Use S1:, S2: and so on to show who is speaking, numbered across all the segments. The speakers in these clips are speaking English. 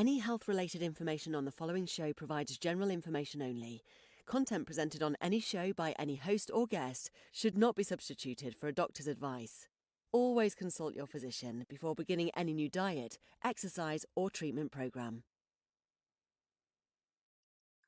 S1: Any health-related information on the following show provides general information only. Content presented on any show by any host or guest should not be substituted for a doctor's advice. Always consult your physician before beginning any new diet, exercise, or treatment program.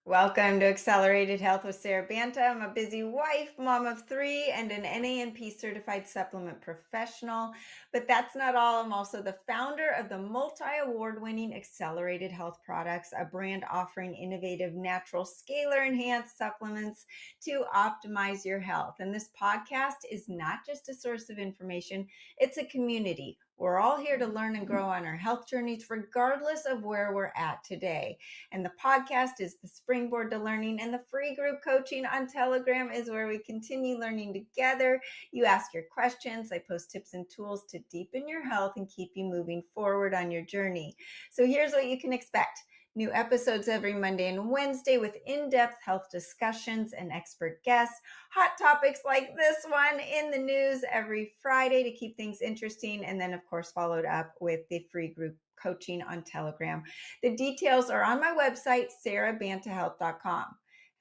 S2: Welcome to Accelerated Health with SaraBanta. I'm a busy wife, mom of 3, and an NANP certified supplement professional. But that's not all. I'm also the founder of the multi-award-winning Accelerated Health Products, a brand offering innovative, natural, scalar-enhanced supplements to optimize your health. And this podcast is not just a source of information, it's a community. We're all here to learn and grow on our health journeys, regardless of where we're at today. And the podcast is the springboard to learning, and the free group coaching on Telegram is where we continue learning together. You ask your questions. I post tips and tools to deepen your health and keep you moving forward on your journey. So here's what you can expect. New episodes every Monday and Wednesday with in-depth health discussions and expert guests. Hot topics like this one in the news every Friday to keep things interesting. And then, of course, followed up with the free group coaching on Telegram. The details are on my website, SaraBantaHealth.com.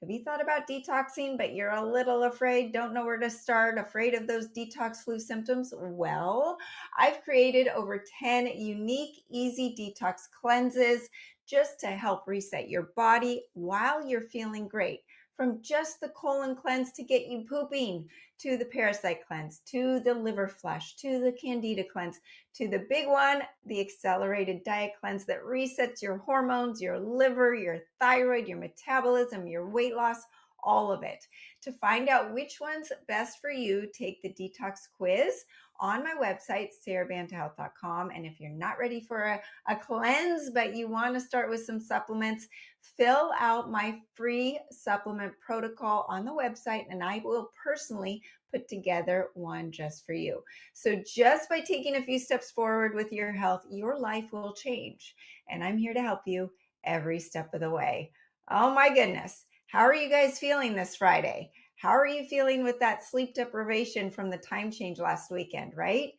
S2: Have you thought about detoxing, but you're a little afraid, don't know where to start, afraid of those detox flu symptoms? Well, I've created over 10 unique, easy detox cleanses just to help reset your body while you're feeling great. From just the colon cleanse to get you pooping, to the parasite cleanse, to the liver flush, to the candida cleanse, to the big one, the accelerated diet cleanse that resets your hormones, your liver, your thyroid, your metabolism, your weight loss, all of it. To find out which one's best for you, take the detox quiz on my website, SaraBantaHealth.com. And if you're not ready for a cleanse, but you want to start with some supplements, fill out my free supplement protocol on the website, and I will personally put together one just for you. So just by taking a few steps forward with your health, your life will change. And I'm here to help you every step of the way. Oh my goodness. How are you guys feeling this Friday? How are you feeling with that sleep deprivation from the time change last weekend, right?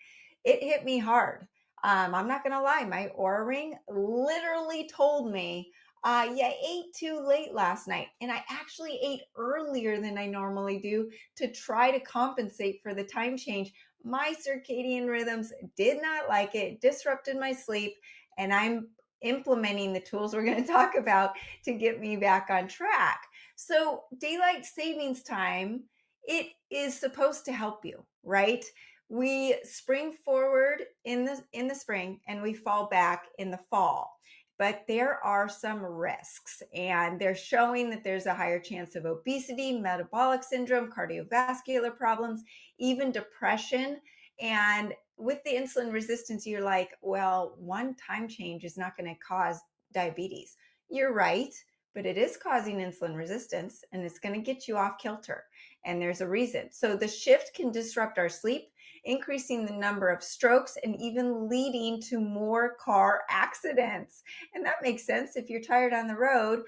S2: It hit me hard. I'm not going to lie. My Oura Ring literally told me, you ate too late last night. And I actually ate earlier than I normally do to try to compensate for the time change. My circadian rhythms did not like it, disrupted my sleep, and I'm implementing the tools we're going to talk about to get me back on track. So daylight savings time, it is supposed to help you, right? We spring forward in the spring and we fall back in the fall. But there are some risks, and they're showing that there's a higher chance of obesity, metabolic syndrome, cardiovascular problems, even depression. And with the insulin resistance, you're like, well, one time change is not going to cause diabetes. You're right, but it is causing insulin resistance, and it's going to get you off kilter. And there's a reason. So the shift can disrupt our sleep, increasing the number of strokes and even leading to more car accidents. And that makes sense. If you're tired on the road,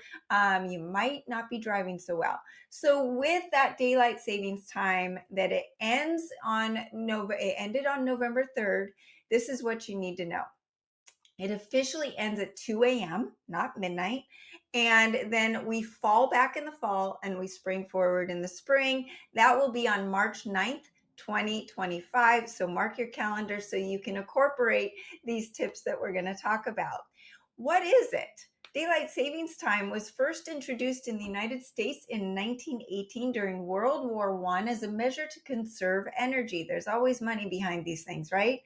S2: you might not be driving so well. So with that daylight savings time that it ended on November 3rd, this is what you need to know. It officially ends at 2 a.m., not midnight. And then we fall back in the fall and we spring forward in the spring. That will be on March 9th, 2025. So mark your calendar so you can incorporate these tips that we're going to talk about. What is it? Daylight savings time was first introduced in the United States in 1918 during World War I as a measure to conserve energy. There's always money behind these things, right?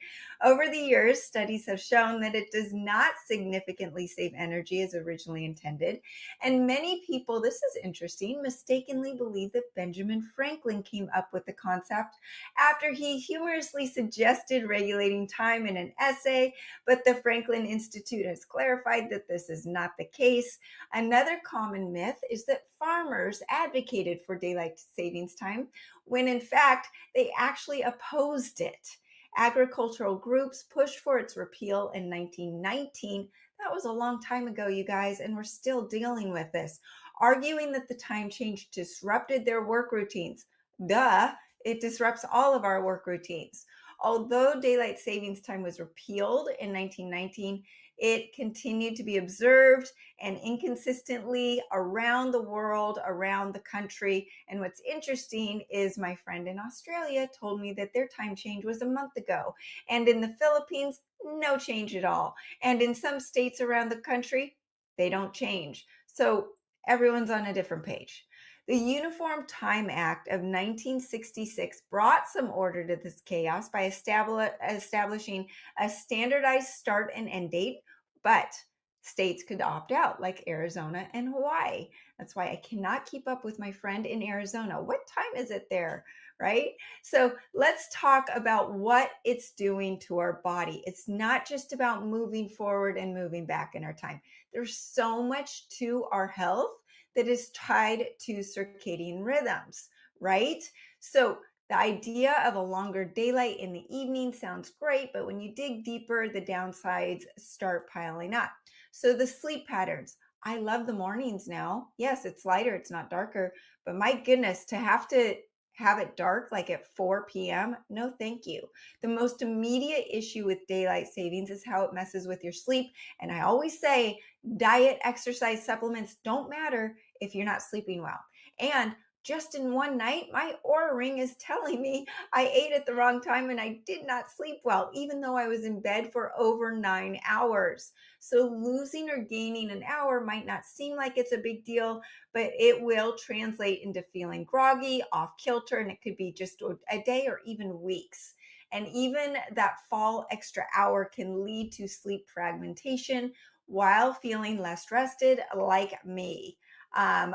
S2: Over the years, studies have shown that it does not significantly save energy as originally intended. And many people, this is interesting, mistakenly believe that Benjamin Franklin came up with the concept after he humorously suggested regulating time in an essay, but the Franklin Institute has clarified that this is not the case. Another common myth is that farmers advocated for daylight savings time when in fact they actually opposed it. Agricultural groups pushed for its repeal in 1919. That was a long time ago, you guys, and we're still dealing with this, arguing that the time change disrupted their work routines. Duh, it disrupts all of our work routines. Although daylight savings time was repealed in 1919, It continued to be observed and inconsistently around the world, around the country. And what's interesting is my friend in Australia told me that their time change was a month ago. And in the Philippines, no change at all. And in some states around the country, they don't change. So everyone's on a different page. The Uniform Time Act of 1966 brought some order to this chaos by establishing a standardized start and end date, but states could opt out, like Arizona and Hawaii. That's why I cannot keep up with my friend in Arizona. What time is it there? Right? So let's talk about what it's doing to our body. It's not just about moving forward and moving back in our time. There's so much to our health that is tied to circadian rhythms, right? So the idea of a longer daylight in the evening sounds great, but when you dig deeper, the downsides start piling up. So the sleep patterns. I love the mornings now. Yes, it's lighter, it's not darker, but my goodness, to have it dark like at 4 p.m., no, thank you. The most immediate issue with daylight savings is how it messes with your sleep. And I always say diet, exercise, supplements don't matter if you're not sleeping well. And just in one night, my Oura ring is telling me I ate at the wrong time and I did not sleep well, even though I was in bed for over 9 hours. So losing or gaining an hour might not seem like it's a big deal, but it will translate into feeling groggy, off kilter, and it could be just a day or even weeks. And even that fall extra hour can lead to sleep fragmentation while feeling less rested, like me.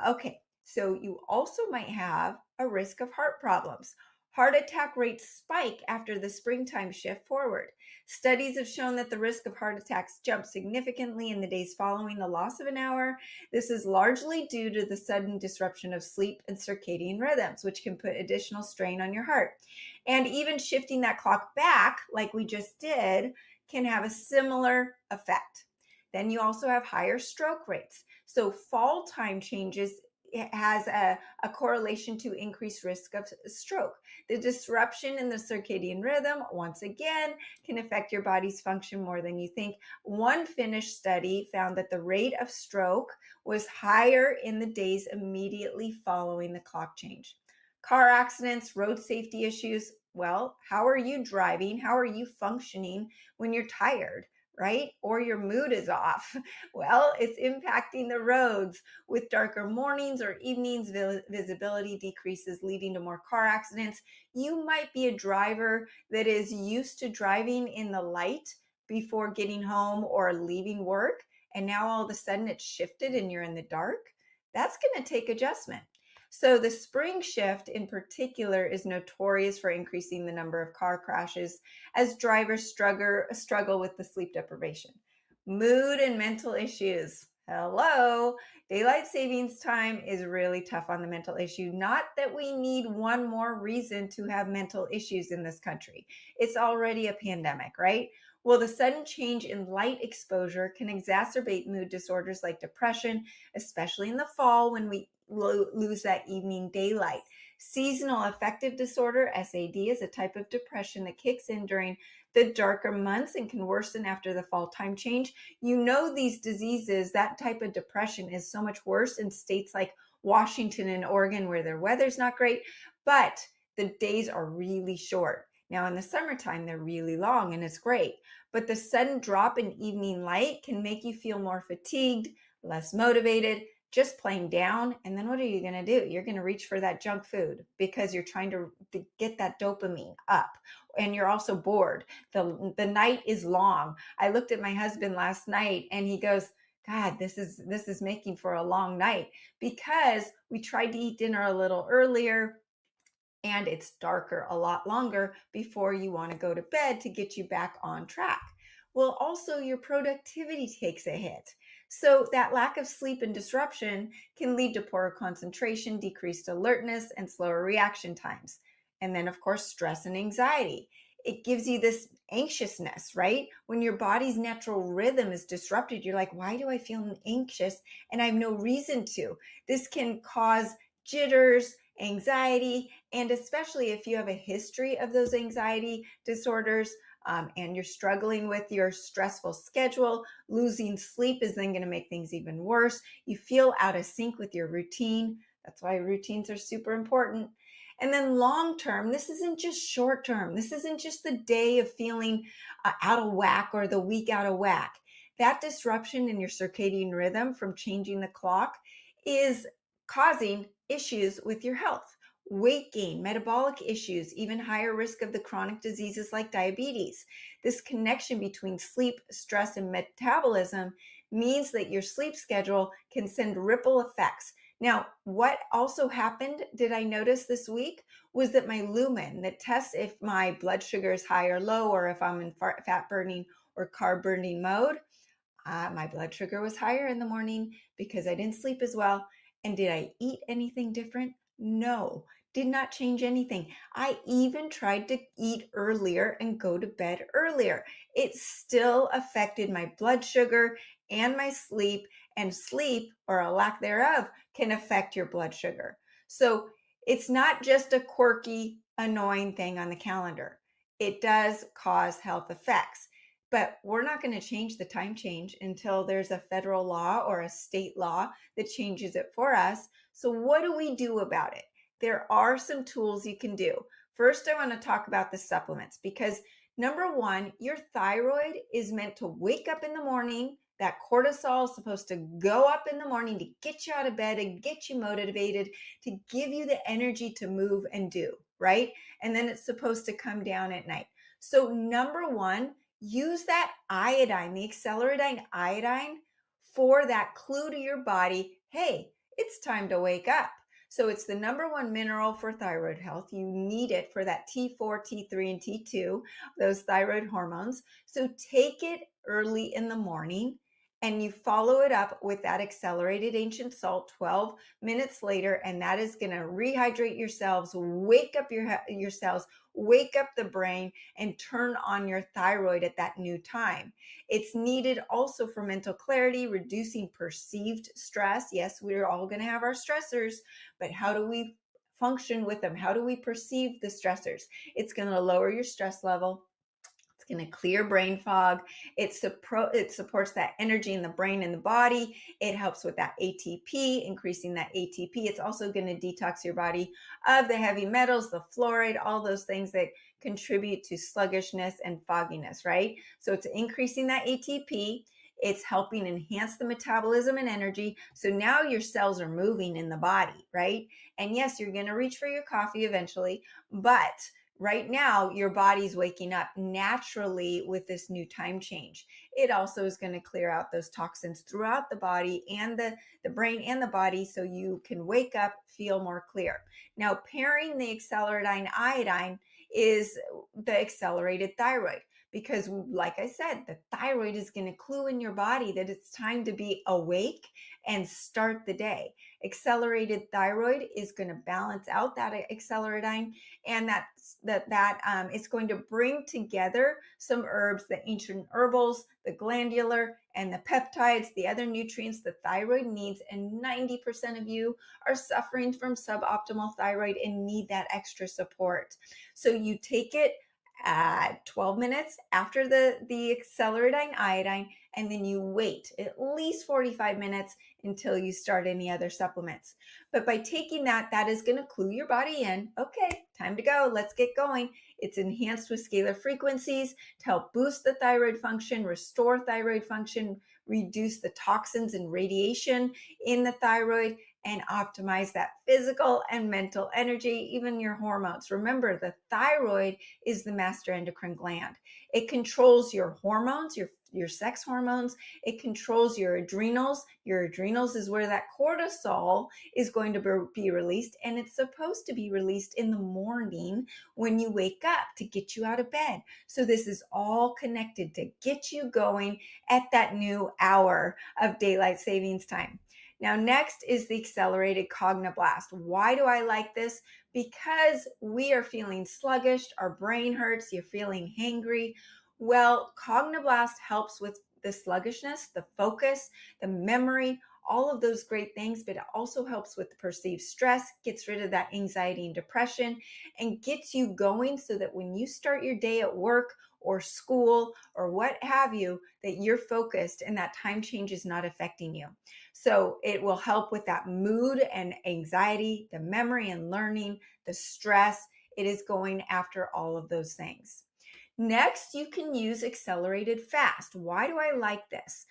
S2: Okay, so you also might have a risk of heart problems. Heart attack rates spike after the springtime shift forward. Studies have shown that the risk of heart attacks jumps significantly in the days following the loss of an hour. This is largely due to the sudden disruption of sleep and circadian rhythms, which can put additional strain on your heart. And even shifting that clock back, like we just did, can have a similar effect. Then you also have higher stroke rates. So fall time changes has a correlation to increased risk of stroke. The disruption in the circadian rhythm, once again, can affect your body's function more than you think. One Finnish study found that the rate of stroke was higher in the days immediately following the clock change. Car accidents, road safety issues. Well, how are you driving? How are you functioning when you're tired? Right? Or your mood is off. Well, it's impacting the roads. With darker mornings or evenings, visibility decreases, leading to more car accidents. You might be a driver that is used to driving in the light before getting home or leaving work, and now all of a sudden it's shifted and you're in the dark. That's going to take adjustment. So the spring shift in particular is notorious for increasing the number of car crashes as drivers struggle with the sleep deprivation. Mood and mental issues. Hello. Daylight savings time is really tough on the mental issue. Not that we need one more reason to have mental issues in this country. It's already a pandemic, right? Well, the sudden change in light exposure can exacerbate mood disorders like depression, especially in the fall when we lose that evening daylight. Seasonal affective disorder, SAD, is a type of depression that kicks in during the darker months and can worsen after the fall time change. You know, these diseases, that type of depression is so much worse in states like Washington and Oregon where their weather's not great, but the days are really short. Now in the summertime, they're really long and it's great, but the sudden drop in evening light can make you feel more fatigued, less motivated, just plain down. And then what are you going to do? You're going to reach for that junk food because you're trying to get that dopamine up, and you're also bored. The night is long. I looked at my husband last night and he goes, God, this is making for a long night, because we tried to eat dinner a little earlier and it's darker a lot longer before you want to go to bed to get you back on track. Well, also your productivity takes a hit. So that lack of sleep and disruption can lead to poorer concentration, decreased alertness, and slower reaction times. And then, of course, stress and anxiety. It gives you this anxiousness, right? When your body's natural rhythm is disrupted, you're like, why do I feel anxious? And I have no reason to. This can cause jitters, anxiety, and especially if you have a history of those anxiety disorders, and you're struggling with your stressful schedule, losing sleep is then going to make things even worse. You feel out of sync with your routine. That's why routines are super important. And then long term, this isn't just short term. This isn't just the day of feeling out of whack or the week out of whack. That disruption in your circadian rhythm from changing the clock is causing issues with your health, weight gain, metabolic issues, even higher risk of the chronic diseases like diabetes. This connection between sleep, stress, and metabolism means that your sleep schedule can send ripple effects. Now, what also happened, did I notice this week, was that my lumen that tests if my blood sugar is high or low, or if I'm in fat burning or carb burning mode, my blood sugar was higher in the morning because I didn't sleep as well. And did I eat anything different? No, did not change anything. I even tried to eat earlier and go to bed earlier. It still affected my blood sugar and my sleep, and sleep, or a lack thereof, can affect your blood sugar. So it's not just a quirky, annoying thing on the calendar. It does cause health effects. But we're not going to change the time change until there's a federal law or a state law that changes it for us. So, what do we do about it? There are some tools you can do. First, I want to talk about the supplements because number one, your thyroid is meant to wake up in the morning. That cortisol is supposed to go up in the morning to get you out of bed and get you motivated, to give you the energy to move and do, right? And then it's supposed to come down at night. So, number one, use that iodine, the acceleradine iodine, for that clue to your body, hey, it's time to wake up. So it's the number one mineral for thyroid health. You need it for that T4, T3, and T2, those thyroid hormones. So take it early in the morning and you follow it up with that accelerated ancient salt 12 minutes later, and that is going to rehydrate your cells, wake up your cells, wake up the brain, and turn on your thyroid at that new time. It's needed also for mental clarity, reducing perceived stress. Yes, we're all going to have our stressors, but how do we function with them? How do we perceive the stressors? It's going to lower your stress level. It's going to clear brain fog. It supports that energy in the brain and the body. It helps with that ATP, increasing that ATP. It's also going to detox your body of the heavy metals, the fluoride, all those things that contribute to sluggishness and fogginess, right? So it's increasing that ATP. It's helping enhance the metabolism and energy. So now your cells are moving in the body, right? And yes, you're going to reach for your coffee eventually, but right now your body's waking up naturally with this new time change. It also is going to clear out those toxins throughout the body and the brain and the body, so you can wake up, feel more clear. Now, pairing the acceleradine iodine is the accelerated thyroid, because like I said, the thyroid is going to clue in your body that it's time to be awake and start the day. Accelerated thyroid is going to balance out that acceleradine, and it's going to bring together some herbs, the ancient herbals, the glandular, and the peptides, the other nutrients the thyroid needs. And 90% of you are suffering from suboptimal thyroid and need that extra support. So you take it 12 minutes after the acceleradine iodine, and then you wait at least 45 minutes until you start any other supplements. But by taking that, that is going to clue your body in, okay, time to go, let's get going. It's enhanced with scalar frequencies to help boost the thyroid function, restore thyroid function, reduce the toxins and radiation in the thyroid, and optimize that physical and mental energy, even your hormones. Remember, the thyroid is the master endocrine gland. It controls your hormones, your sex hormones. It controls your adrenals. Your adrenals is where that cortisol is going to be released, and it's supposed to be released in the morning when you wake up to get you out of bed. So this is all connected to get you going at that new hour of daylight savings time. Now, next is the accelerated cognoblast. Why do I like this? Because we are feeling sluggish, our brain hurts, you're feeling hangry. Well, cognoblast helps with the sluggishness, the focus, the memory, all of those great things, but it also helps with perceived stress, gets rid of that anxiety and depression, and gets you going so that when you start your day at work or school or what have you, that you're focused and that time change is not affecting you. So it will help with that mood and anxiety, the memory and learning, the stress. It is going after all of those things. Next, you can use accelerated fast. Why do I like this?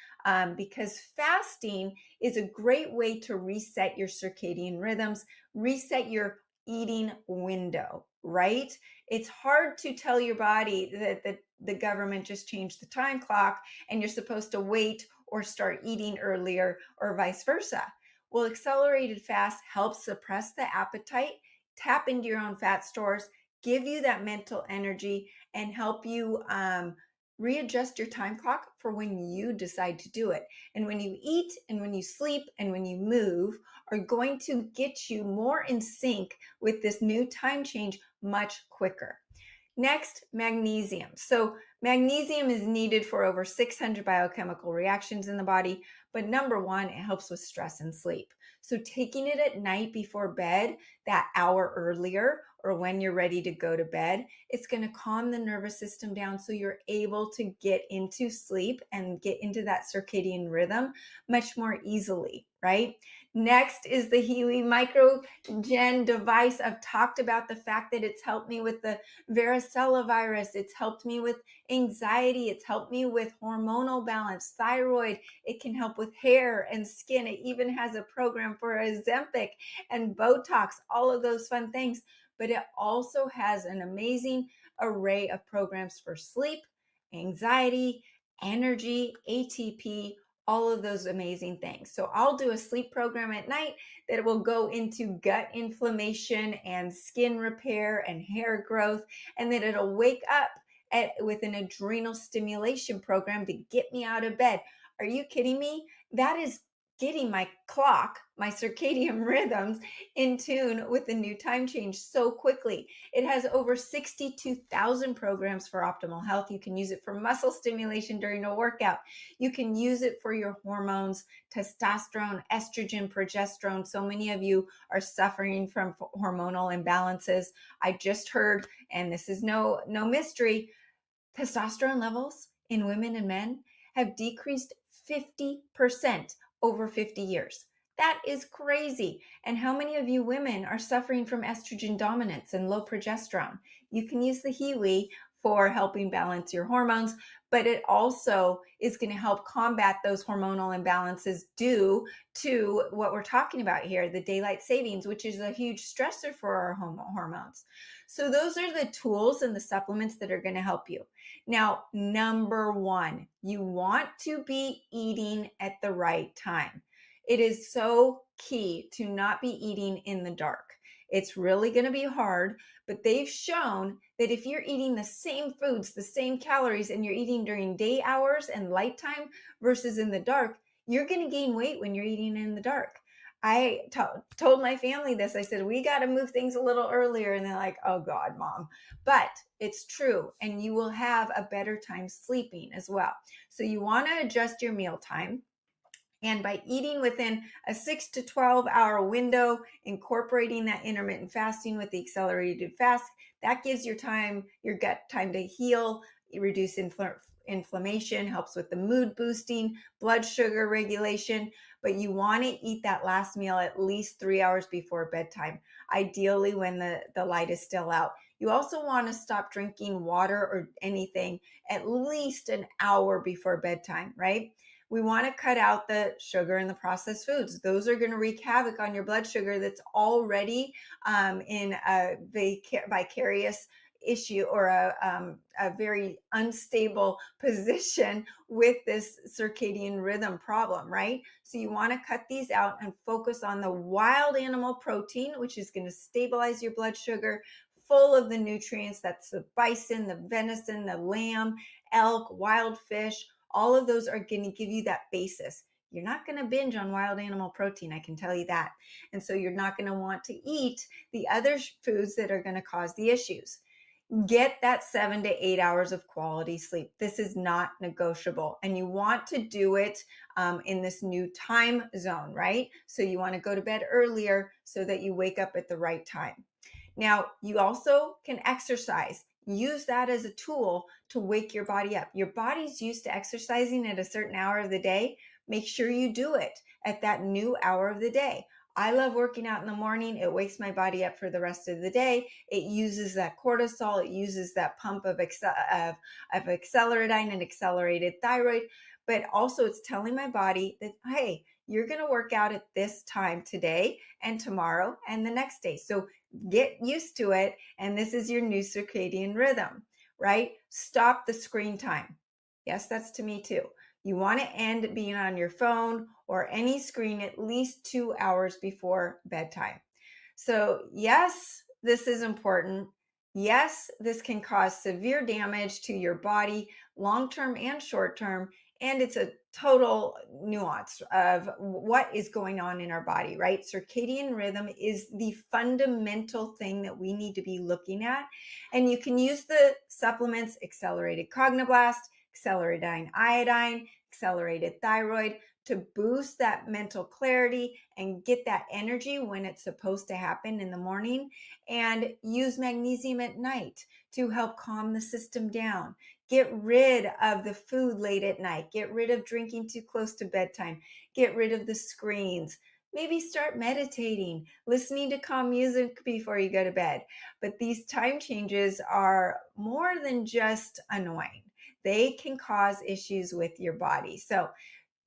S2: Because fasting is a great way to reset your circadian rhythms, reset your eating window, right? It's hard to tell your body that the government just changed the time clock and you're supposed to wait or start eating earlier or vice versa. Well, accelerated fast helps suppress the appetite, tap into your own fat stores, give you that mental energy, and help you readjust your time clock for when you decide to do it. And when you eat and when you sleep and when you move are going to get you more in sync with this new time change much quicker. Next, magnesium. So magnesium is needed for over 600 biochemical reactions in the body, but number one, it helps with stress and sleep. So taking it at night before bed, that hour earlier, or when you're ready to go to bed, it's going to calm the nervous system down so you're able to get into sleep and get into that circadian rhythm much more easily, right? Next is the Huey Microgen device. I've talked about the fact that it's helped me with the varicella virus. It's helped me with anxiety. It's helped me with hormonal balance, thyroid. It can help with hair and skin. It even has a program for Ozempic and Botox, all of those fun things. But it also has an amazing array of programs for sleep, anxiety, energy, ATP, all of those amazing things. So I'll do a sleep program at night that will go into gut inflammation and skin repair and hair growth, and then it'll wake up with an adrenal stimulation program to get me out of bed. Are you kidding me? That is getting my clock, my circadian rhythms in tune with the new time change so quickly. It has over 62,000 programs for optimal health. You can use it for muscle stimulation during a workout. You can use it for your hormones, testosterone, estrogen, progesterone. So many of you are suffering from hormonal imbalances. I just heard, and this is no mystery, testosterone levels in women and men have decreased 50% over 50 years. That is crazy. And how many of you women are suffering from estrogen dominance and low progesterone? You can use the Hiwi for helping balance your hormones, but it also is going to help combat those hormonal imbalances due to what we're talking about here, the daylight savings, which is a huge stressor for our hormones. So those are the tools and the supplements that are going to help you. Now, number one, you want to be eating at the right time. It is so key to not be eating in the dark. It's really going to be hard, but they've shown that if you're eating the same foods, the same calories, and you're eating during day hours and light time versus in the dark, you're going to gain weight when you're eating in the dark. I told my family this. I said, we got to move things a little earlier. And they're like, oh God, mom. But it's true. And you will have a better time sleeping as well. So you want to adjust your meal time. And by eating within a 6 to 12 hour window, incorporating that intermittent fasting with the accelerated fast, that gives your gut time to heal, reduce inflammation, helps with the mood boosting, blood sugar regulation. But you want to eat that last meal at least 3 hours before bedtime, ideally when the light is still out. You also want to stop drinking water or anything at least an hour before bedtime, right? We want to cut out the sugar and the processed foods. Those are going to wreak havoc on your blood sugar that's already in a vicarious issue or a very unstable position with this circadian rhythm problem, right? So you want to cut these out and focus on the wild animal protein, which is going to stabilize your blood sugar, full of the nutrients. That's the bison, the venison, the lamb, elk, wild fish. All of those are going to give you that basis. You're not going to binge on wild animal protein, I can tell you that. And so you're not going to want to eat the other foods that are going to cause the issues. Get that 7 to 8 hours of quality sleep. This is not negotiable. And you want to do it in this new time zone, right? So you want to go to bed earlier so that you wake up at the right time. Now, you also can exercise. use that as a tool to wake your body up. Your body's used to exercising at a certain hour of the day. Make sure you do it at that new hour of the day. I love working out in the morning. It wakes my body up for the rest of the day. It uses that cortisol. It uses that pump of acceleradine and accelerated thyroid. But also, it's telling my body that, hey, you're going to work out at this time today and tomorrow and the next day. So get used to it. And this is your new circadian rhythm, right? Stop the screen time. Yes, that's to me too. You want to end being on your phone or any screen at least 2 hours before bedtime. So, yes, this is important. Yes, this can cause severe damage to your body, long term and short term. And it's a total nuance of what is going on in our body, right? Circadian rhythm is the fundamental thing that we need to be looking at. And you can use the supplements accelerated cognoblast, accelerated iodine, accelerated thyroid to boost that mental clarity and get that energy when it's supposed to happen in the morning, and use magnesium at night to help calm the system down. Get rid of the food late at night. Get rid of drinking too close to bedtime. Get rid of the screens. Maybe start meditating, listening to calm music before you go to bed. But these time changes are more than just annoying. They can cause issues with your body. So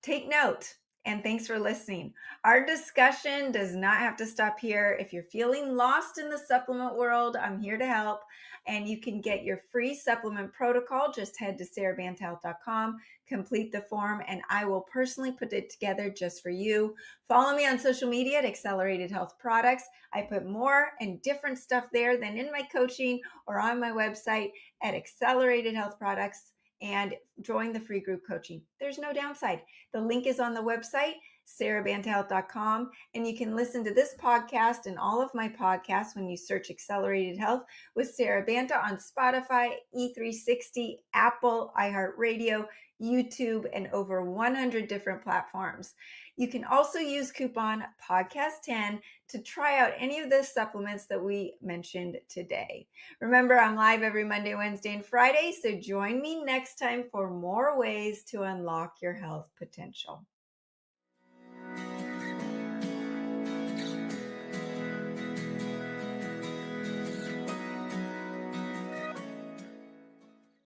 S2: take note, and thanks for listening. Our discussion does not have to stop here. If you're feeling lost in the supplement world, I'm here to help. And you can get your free supplement protocol. Just head to SaraBanta.com, complete the form, and I will personally put it together just for you. Follow me on social media at Accelerated Health Products. I put more and different stuff there than in my coaching or on my website at Accelerated Health Products, and join the free group coaching. There's no downside. The link is on the website, SaraBantaHealth.com, and you can listen to this podcast and all of my podcasts when you search Accelerated Health with Sara Banta on Spotify, E360, Apple, iHeartRadio, YouTube, and over 100 different platforms. You can also use coupon podcast10 to try out any of the supplements that we mentioned today. Remember, I'm live every Monday, Wednesday, and Friday, so join me next time for more ways to unlock your health potential.